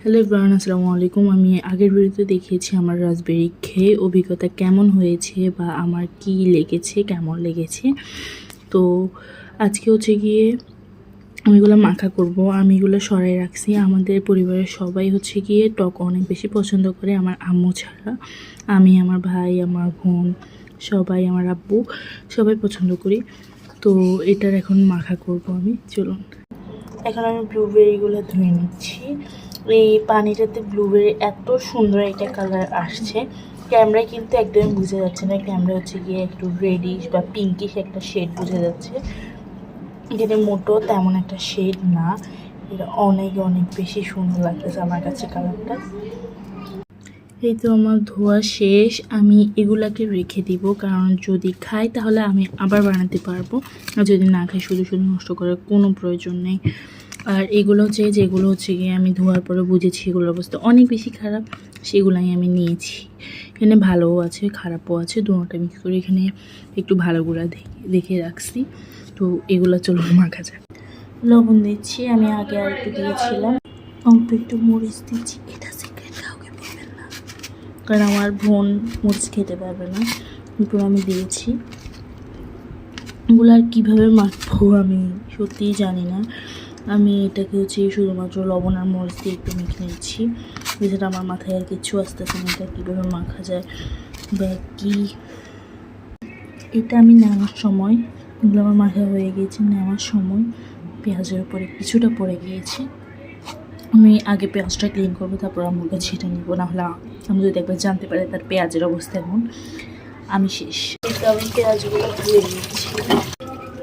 Hello everyone, আসসালামু আলাইকুম। আমি আগের ভিডিওতে দেখিয়েছি আমার রাসবেরি খেয়ে অভিজ্ঞতা কেমন হয়েছে বা আমার কি লেগেছে, কেমন লেগেছে। তো আজকে হচ্ছে গিয়ে আমি এগুলো মাখা করব। আমি এগুলো সরাই রাখছি। আমাদের পরিবারের সবাই হচ্ছে গিয়ে টক অনেক বেশি পছন্দ করে, আমার আম্মু ছাড়া। আমি, আমার ভাই, আমার বোন, সবাই, আমার আব্বু সবাই পছন্দ করি। তো এটার এখন মাখা করব আমি। চলুন, এখন আমি ব্লুবেরিগুলো ধুয়ে নিচ্ছি। এই পানিটাতে ব্লুবেরি এত সুন্দর একটা কালার আসছে, ক্যামেরায় কিন্তু একদমই বোঝা যাচ্ছে না। ক্যামেরা হচ্ছে গিয়ে একটু রেডিশ বা পিঙ্কিশ একটা শেড বোঝা যাচ্ছে, এখানে মোটো তেমন একটা শেড না। এটা অনেক অনেক বেশি সুন্দর লাগতেছে আমার কাছে কালারটা। এই তো আমার ধোয়া শেষ। আমি এগুলাকে রেখে দিব, কারণ যদি খাই তাহলে আমি আবার বানাতে পারবো, আর যদি না খাই শুধু শুধু নষ্ট করার কোনো প্রয়োজন নেই। আর এগুলো যেগুলো হচ্ছে গিয়ে আমি ধোয়ার পরে বুঝেছি এগুলোর অবস্থা অনেক বেশি খারাপ, সেগুলাই আমি নিয়েছি। এখানে ভালোও আছে, খারাপও আছে, দুটোটা মিক্স করে এখানে একটু ভালোগুলো দেখে রাখছি। তো এগুলো চলুন মাখা যাক। লবণ দিচ্ছি, আমি আগে আর একটু দিয়েছিলাম। অল্প একটু মরিচ দিচ্ছি, এটা সিক্রেট, কাউকে বলবেন না, কারণ আমার বোন মরিচ খেতে পারবে না। এরপর আমি দিয়েছি এগুলো। আর কীভাবে মাখবো আমি সত্যিই জানি না। আমি এটাকে হচ্ছে শুধুমাত্র লবণ আর মরিচ দিয়ে একটু মেখে নিচ্ছি, যেটা আমার মাথায় আর কিছু আসতেছে না এটা কীভাবে মাখা যায় বা কী। এটা আমি নেওয়ার সময়, এগুলো আমার মাথায় হয়ে গিয়েছে, নেওয়ার সময় পেঁয়াজের উপরে কিছুটা পড়ে গিয়েছে। আমি আগে পেঁয়াজটা ক্লিন করবো, তারপর আমার কাছে এটা নিবো, নাহলে আমি যদি একবার জানতে পারে তার পেঁয়াজের অবস্থা এমন, আমি শেষ। এটা আমি পেঁয়াজগুলো ধুয়ে নিচ্ছি।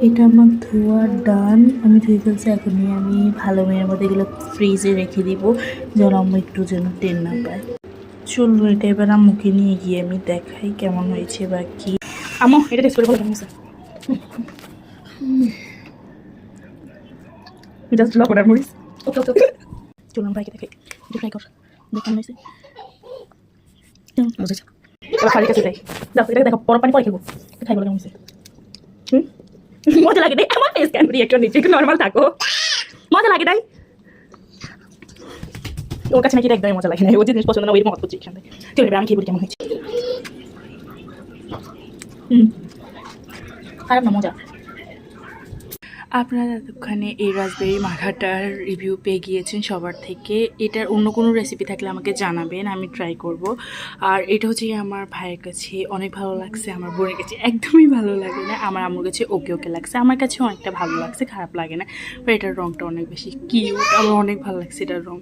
এটা আমার ধোয়া ডান, আমি ধুয়ে ফেলছি। এখনই আমি ভালো মেয়ের মধ্যে এগুলো ফ্রিজে রেখে দিব, যেন আম্মু একটু যেন টেন না পায়। চলুন এটা এবার আম্মুকে নিয়ে গিয়ে আমি দেখাই কেমন হয়েছে বা কি। আম্মু এটা টেস্ট করে বলো কেমন হয়েছে। জাস্ট লবণ আর মরিচ। ওকে ওকে ওকে, চলুন ভাইকে দেখাই, এটা ফ্রাই কর, দেখুন হয়েছে কেমন বুঝেছে। এবার খালি কাছে দেয়, দাও এটা দেখো, বরফ পানি পরে খেলবো, খাই বলো কেমন হয়েছে। মজা লাগে, আমার ফেস ক্যান রিঅ্যাকশন দিচ্ছে, একটু নর্মাল থাকো। মজা লাগে তাই, ওর কাছে নাকি একদমই মজা লাগে না, ও জিনিস পছন্দ না, ওই মত করছি এখান থেকে। চলো এবার আমি খেয়ে বলি কেমন হয়েছে। খারাপ না, মজা। আপনারা এতক্ষণে এই রাসবেরি মাখাটার রিভিউ পেয়ে গিয়েছেন সবার থেকে। এটার অন্য কোনো রেসিপি থাকলে আমাকে জানাবেন, আমি ট্রাই করব। আর এটা হচ্ছে আমার ভাইয়ের কাছে অনেক ভালো লাগছে, আমার বোনের কাছে একদমই ভালো লাগে না, আমার আম্মুর কাছে ওকে ওকে লাগছে, আমার কাছে অনেকটা ভালো লাগছে, খারাপ লাগে না। বাট এটার রঙটা অনেক বেশি কিউট, আমার অনেক ভালো লাগছে এটার রঙ।